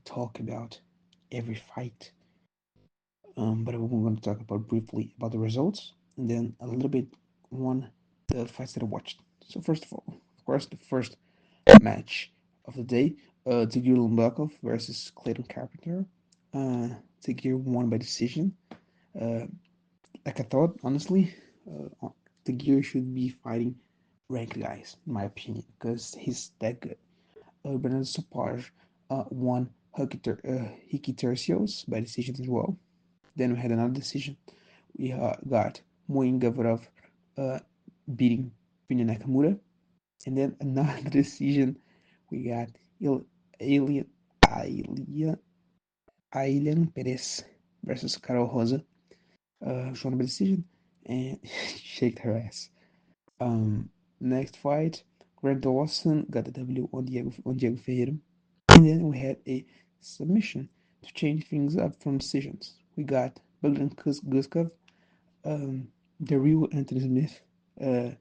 talk about every fight, but we're going to talk about briefly about the results and then a little bit on the fights that I watched. So first of all, of course, the first match of the day, Tagir Lumbakov versus Clayton Carpenter. Tagir won by decision. Uh, like I thought, honestly, Tagir should be fighting ranked guys, in my opinion, because he's that good. Bernardo Sopaj won Hiki Tercios by decision as well. Then we had another decision. We got Moin Gavrov uh, beating Pina Nakamura. And then another decision. We got Alien, Alien, Alien Perez versus Carol Rosa. She won by decision and shaked her ass. Next fight, Greg Dawson got the W on Diego Ferreira. And then we had a submission to change things up from decisions. We got Bogdan Guskov, um, the real Anthony Smith. Uh,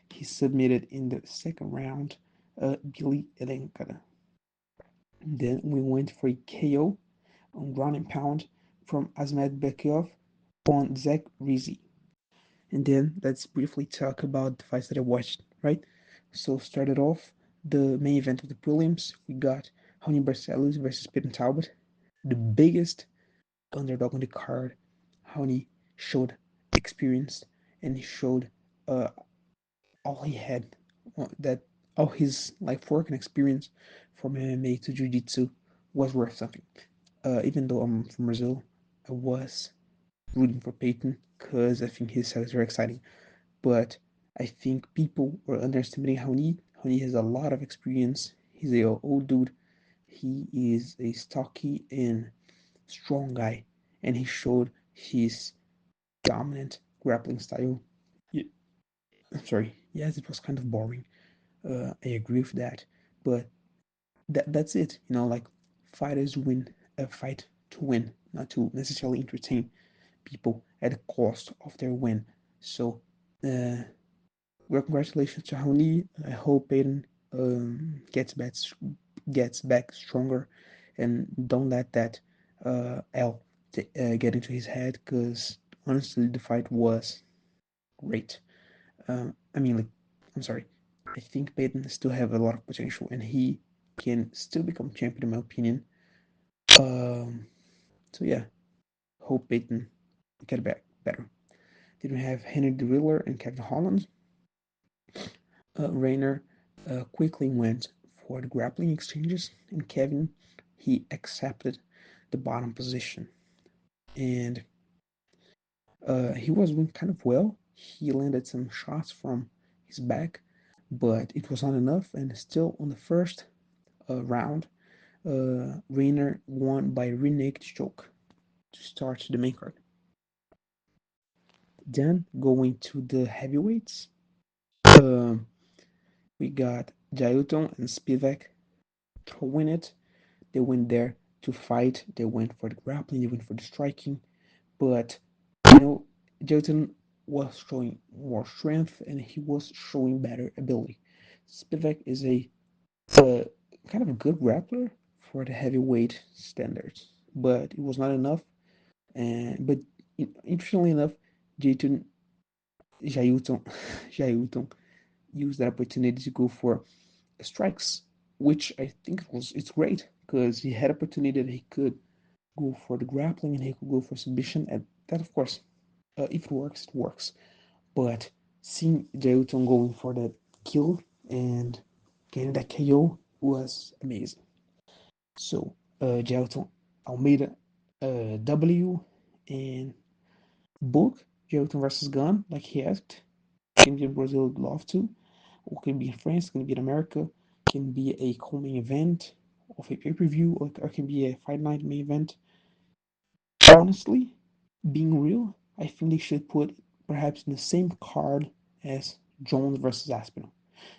he submitted in the second round Billy Elenkara. Then we went for a KO on ground and pound from Azmat Bekov on Zach Rizzi. And then let's briefly talk about the fights that I watched, right? So started off the main event of the prelims. We got Honey Barcelos versus Peyton Talbot, the biggest underdog on the card. Honey showed experience and he showed uh, all he had, that all his life work and experience from MMA to Jiu-Jitsu was worth something. Even though I'm from Brazil, I was rooting for Peyton because I think his style is very exciting. But I think people were underestimating Honey. Honey has a lot of experience. He's a old dude. He is a stocky and strong guy, and he showed his dominant grappling style. Yeah, I'm sorry. Yes, it was kind of boring. I agree with that, but that's it. Like fighters win a fight to win, not to necessarily entertain people at the cost of their win. So, uh, well, congratulations to Hauni. I hope Aiden gets back stronger, and don't let that L get into his head. Because honestly, the fight was great. I mean, like, I'm sorry. I think Peyton still have a lot of potential, and he can still become champion, in my opinion. Um, so yeah, hope Peyton get back better. Then we have Henry DeWiller and Kevin Holland. Rayner quickly went for the grappling exchanges, and Kevin he accepted the bottom position, and he was doing kind of well. He landed some shots from his back, but it was not enough. And still on the first round, Rayner won by rear naked choke to start the main card. Then going to the heavyweights, um, we got Jailton and Spivak throwing it. They went there to fight. They went for the grappling. They went for the striking. But you know, Jotun was showing more strength and he was showing better ability. Spivak is a uh, kind of a good grappler for the heavyweight standards, but it was not enough. And but interestingly enough, Jayton Jayuton Jayuton used that opportunity to go for strikes, which I think it's great because he had opportunity that he could go for the grappling and he could go for submission. And that, of course, if it works, it works. But seeing Jayuton going for that kill and getting that KO was amazing. So, Jayuton Almeida W and book Jayuton versus Gun, like he asked. Can be in Brazil, would love to. Or can be in France, can be in America, can be a co-main event of a pay-per-view, or can be a fight night main event. Honestly, being real, I think they should put perhaps in the same card as Jones versus Aspinall,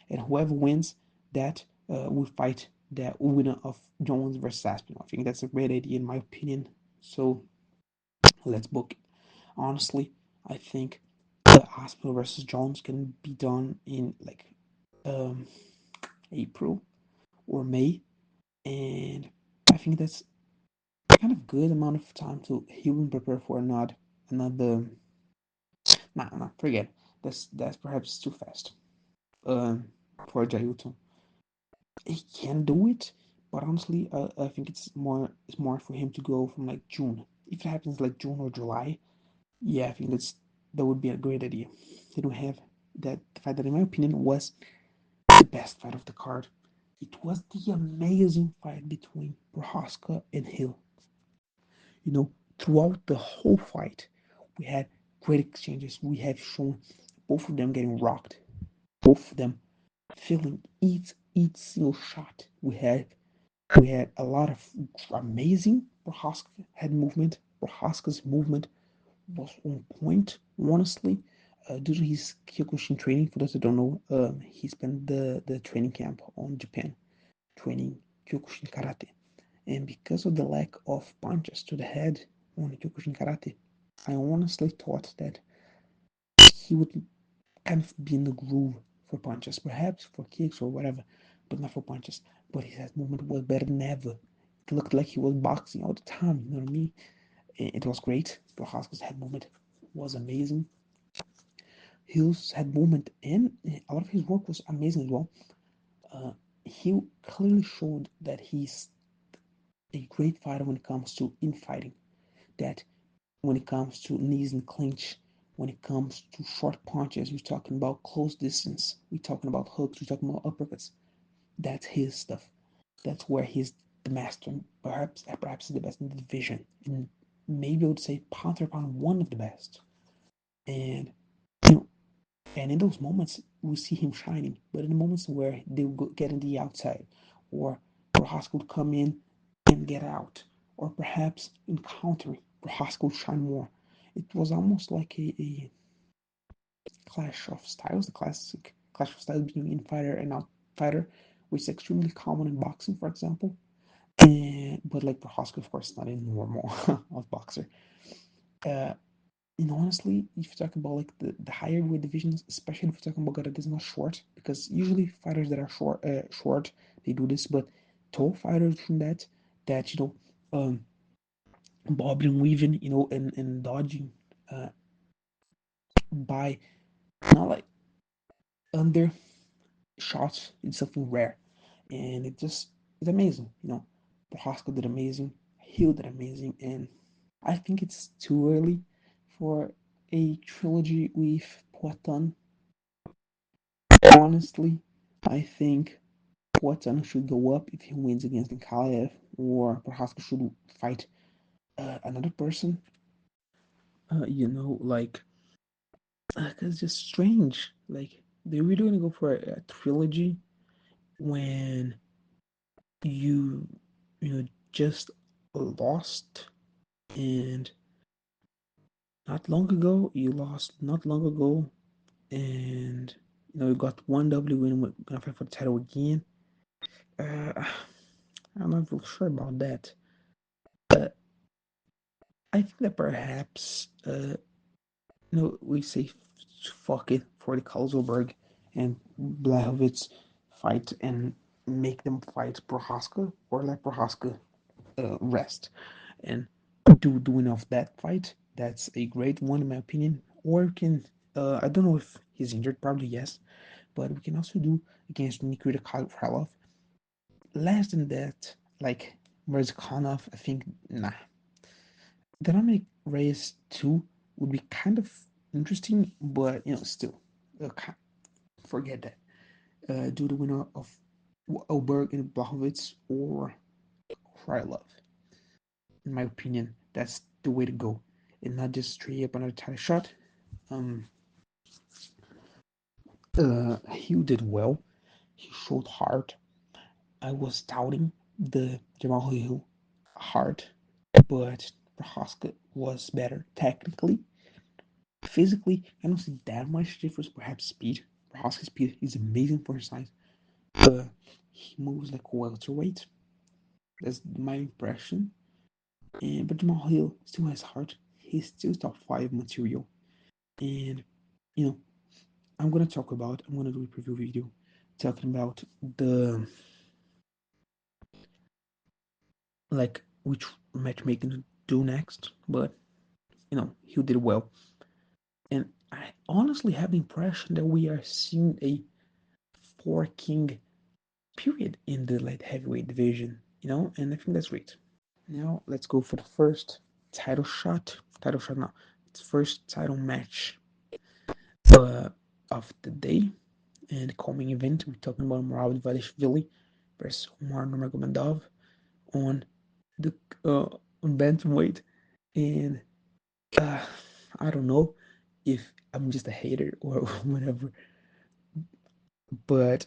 and whoever wins that will fight the winner of Jones versus Aspinall. I think that's a great idea in my opinion. So let's book it. Honestly, I think Aspinall versus Jones can be done in like um, April or May, and I think that's kind of good amount of time to heal and prepare for another. Nah, forget. That's perhaps too fast. Um, for Jailton, he can do it, but honestly, I think it's more for him to go from like June. If it happens like June or July, yeah, I think that would be a great idea. They don't have that fight that, in my opinion, was the best fight of the card. It was the amazing fight between Prohaska and Hill. You know, throughout the whole fight, we had great exchanges. We have shown both of them getting rocked, both of them feeling each single shot. We had a lot of amazing Prohaska head movement. Prohaska's movement was on point, honestly. Due to his Kyokushin training, for those that don't know, he spent the training camp on Japan training Kyokushin karate. And because of the lack of punches to the head on Kyokushin karate, I honestly thought that he would kind of be in the groove for punches, perhaps for kicks or whatever, but not for punches. But his head movement was better than ever. It looked like he was boxing all the time, you know what I mean? It was great. Prohaska's head movement was amazing. Hill's head movement and a lot of his work was amazing as well. Uh, he clearly showed that he's a great fighter when it comes to infighting. That when it comes to knees and clinch, when it comes to short punches, we're talking about close distance, we're talking about hooks, we're talking about uppercuts. That's his stuff. That's where he's the master, perhaps the best in the division, and maybe I would say pound for pound one of the best. And you know, and in those moments, we see him shining. But in the moments where they would get in the outside, or Prohaska would come in and get out, or perhaps in countering, Prohaska would shine more. It was almost like a clash of styles, the classic clash of styles between in-fighter and out-fighter, which is extremely common in boxing, for example. But like Prohaska, of course, not a normal boxer. Uh, and honestly, if you talk about like the higher weight divisions, especially if you're talking about guys that's not short, because usually fighters that are short, they do this, but tall fighters from that bobbing and weaving, and dodging uh, by not like under shots, it's something rare, and it's amazing. Prohaska did amazing, Hill did amazing, and I think it's too early for a trilogy with Poatan. Honestly, I think Poatan should go up if he wins against Nikolaev, or Prohaska should fight another person. Like, cause it's just strange. Like, they really gonna go for a trilogy when you, just lost, and not long ago you lost. Not long ago, and you got one W win. We're gonna fight for the title again. Uh, I'm not really sure about that. But I think that perhaps, we say fuck it for the Kalsberg and Blachowicz fight and make them fight Prohaska, or let Prohaska rest and do enough that fight. That's a great one in my opinion. Or we can, I don't know if he's injured, probably yes, but we can also do against Nikita Krylov. Less than that, like Merzkanov, I think, nah. Dynamic Race 2 would be kind of interesting, but still, forget that. Do the winner of Oberg and Blachowicz or Krylov. In my opinion, that's the way to go. And not just straight up another title shot. Um, he did well. He showed heart. I was doubting the Jamal Hill heart, but Prohaska was better technically. Physically, I don't see that much difference. Perhaps speed. Prohaska's speed is amazing for his size. He moves like a welterweight. That's my impression. But Jamal Hill still has heart. He's still top five material. And you know, I'm gonna do a preview video talking about the like which matchmaking to do next, but he did well. And I honestly have the impression that we are seeing a four king period in the light heavyweight division, and I think that's great. Now let's go for the first title shot. Title shot now. It's first title match uh, of the day and coming event. We're talking about Merab Dvalishvili versus Umar Nurmagomedov on the on bantamweight, and uh, I don't know if I'm just a hater or whatever, but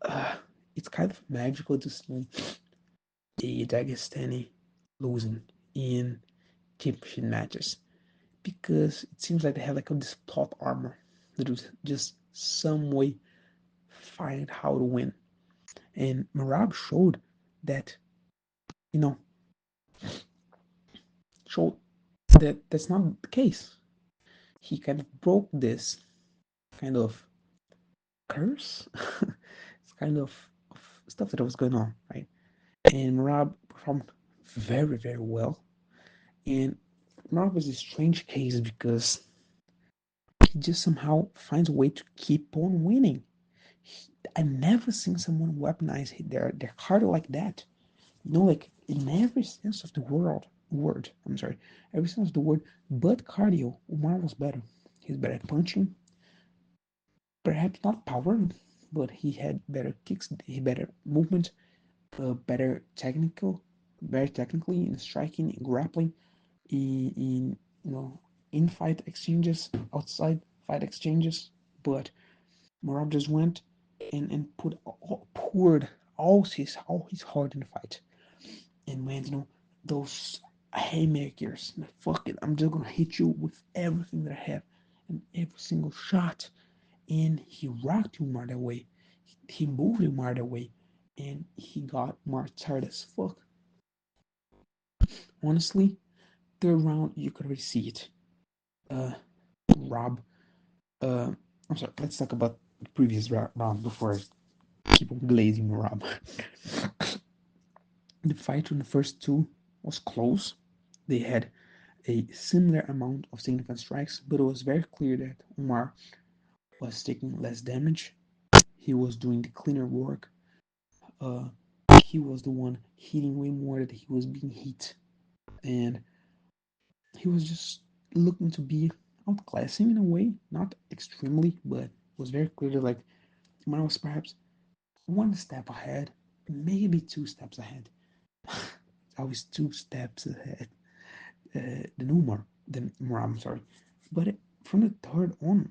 uh, it's kind of magical to see a Dagestani losing in championship matches because it seems like they have like this plot armor that was just some way find how to win. And Marab showed that, you know, showed that that's not the case. He kind of broke this kind of curse. It's kind of stuff that was going on, right? And Marab performed very, very well. And Marab is a strange case because he just somehow finds a way to keep on winning. I never seen someone weaponize their cardio like that. Like in every sense of the word. I'm sorry, every sense of the word. But cardio, Umar was better. He's better at punching, perhaps not power, but he had better kicks. He better movement, better technically in striking, in grappling, in in fight exchanges, outside fight exchanges. But Marab just went and poured all his heart in the fight. And man, those haymakers, fuck it, I'm just gonna hit you with everything that I have and every single shot. And he rocked Umar that way. He moved Umar that way. And he got Umar tired as fuck. Honestly, third round, you could already see it. Uh, Rob, I'm sorry, let's talk about the previous round before I keep on glazing Rob. The fight in the first two was close. They had a similar amount of significant strikes, but it was very clear that Umar was taking less damage. He was doing the cleaner work. Uh, he was the one hitting way more than he was being hit, and he was just looking to be outclassing in a way, not extremely, but it was very clear that like Umar was perhaps one step ahead, maybe two steps ahead. Always two steps ahead. The Umar, the Umar, I'm sorry, but from the third on,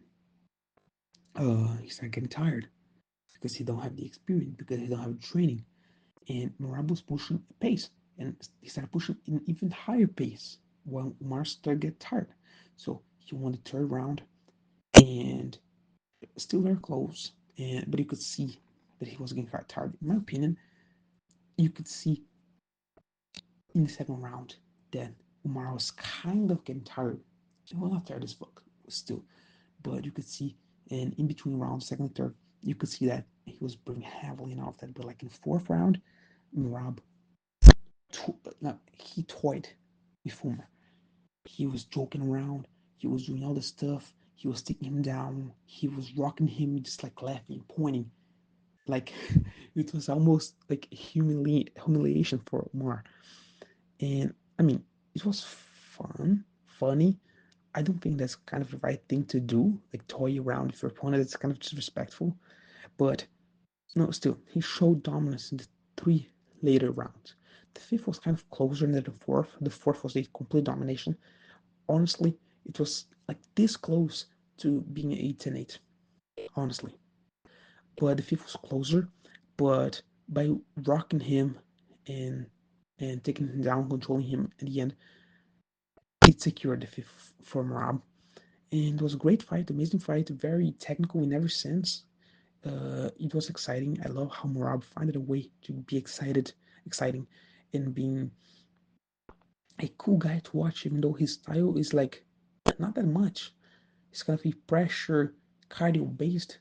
he started getting tired because he don't have the experience, because he don't have training. And Marab was pushing a pace, and he started pushing an even higher pace while Umar started to get tired. So he won the third round, and still very close. And but you could see that he was getting quite tired. In my opinion, you could see in the second round that Umar was kind of getting tired. Well, not tired as fuck, still, but you could see, and in between rounds, second and third, you could see that he was bringing heavily and all of that. But like in fourth round, Marab, no, he toyed with Umar. He was joking around. He was doing all this stuff. He was taking him down. He was rocking him, just like laughing, pointing. Like it was almost like humiliation for Umar. And I mean, it was funny. I don't think that's kind of the right thing to do, like toy around with your opponent. It's kind of disrespectful. But no, still, he showed dominance in the three later rounds. The fifth was kind of closer than the fourth. The fourth was a complete domination. Honestly, it was like this close to being 8-8, honestly. But the fifth was closer. But by rocking him and taking him down, controlling him at the end, it secured the fifth for Marab. And it was a great fight, amazing fight, very technical in every sense. It was exciting. I love how Marab found a way to be exciting, and being a cool guy to watch, even though his style is like not that much. He's kind of a pressure cardio based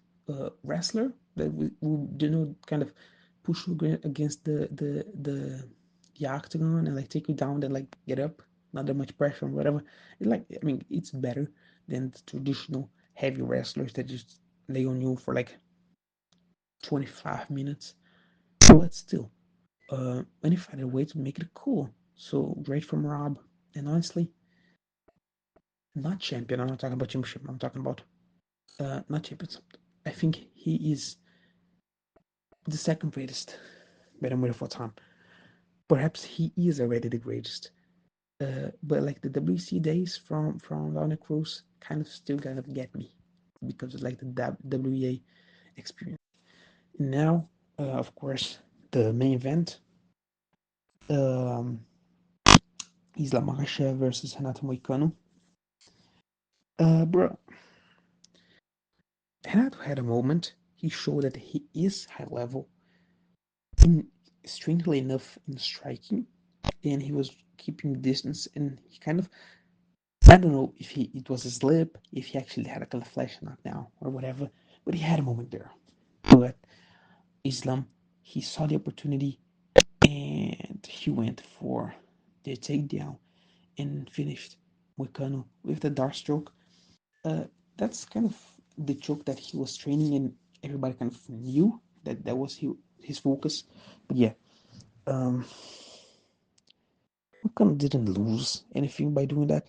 wrestler that we kind of push you against the octagon and like take you down, then like get up, not that much pressure or whatever. I mean, it's better than the traditional heavy wrestlers that just lay on you for like 25 minutes. But still, when you find a way to make it cool, so great from Rob. And honestly, not champion. I'm not talking about championship. I'm talking about not champions. I think he is the second greatest bantamweight of all time. Perhaps he is already the greatest. But like the WC days from Lana Cruz kind of still kind of get me because of like the WA experience. Now, of course, the main event, um, Islam Makhachev versus Renato Moicano. Bro, Renato had a moment. He showed that he is high level, in, strangely enough, in striking, and he was keeping distance. And he kind of, I don't know if it was a slip, if he actually had a kind of flash knockdown or whatever, but he had a moment there. But Islam, he saw the opportunity and he went for the takedown and finished Moicano with the dart stroke. Uh, that's kind of the choke that he was training, and everybody kind of knew that that was his focus. But yeah, um, Moicano didn't lose anything by doing that.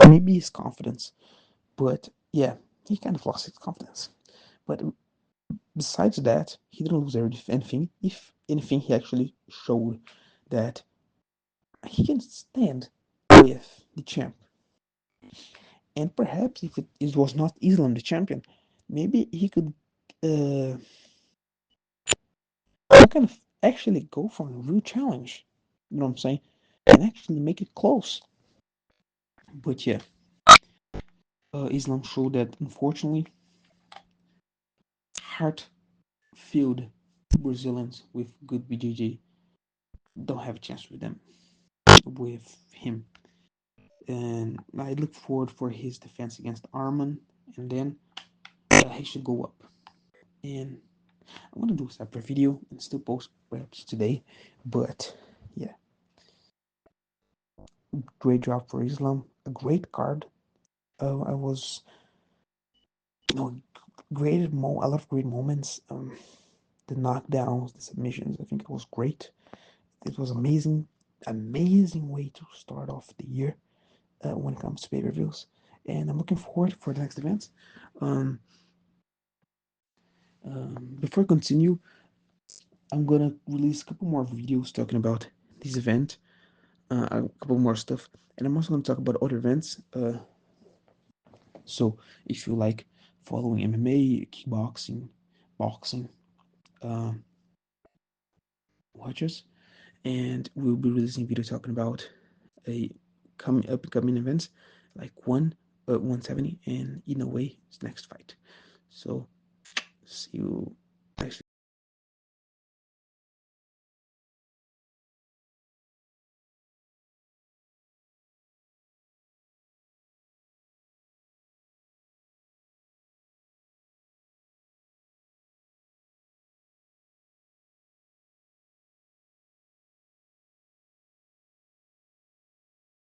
Maybe his confidence, but yeah, he kind of lost his confidence. But besides that, he didn't lose anything. If anything, he actually showed that he can stand with the champ. And perhaps if it was not Islam the champion, maybe he could uh, kind of actually go for a real challenge. You know what I'm saying? And actually make it close. But yeah, Islam showed that unfortunately, heart-filled Brazilians with good BJJ don't have a chance with them, with him. And I look forward for his defense against Arman, and then he should go up. And I'm gonna do a separate video and still post perhaps today. But yeah, great job for Islam. A great card. I was, you know, a lot of great moments. The knockdowns, the submissions. I think it was great. It was amazing, amazing way to start off the year when it comes to pay per views. And I'm looking forward for the next events. Um, Before I continue, I'm gonna release a couple more videos talking about this event, a couple more stuff, and I'm also gonna talk about other events. So if you like following MMA, kickboxing, boxing, uh, watch us, and we'll be releasing video talking about a upcoming events like 170 and in a way his next fight. So see you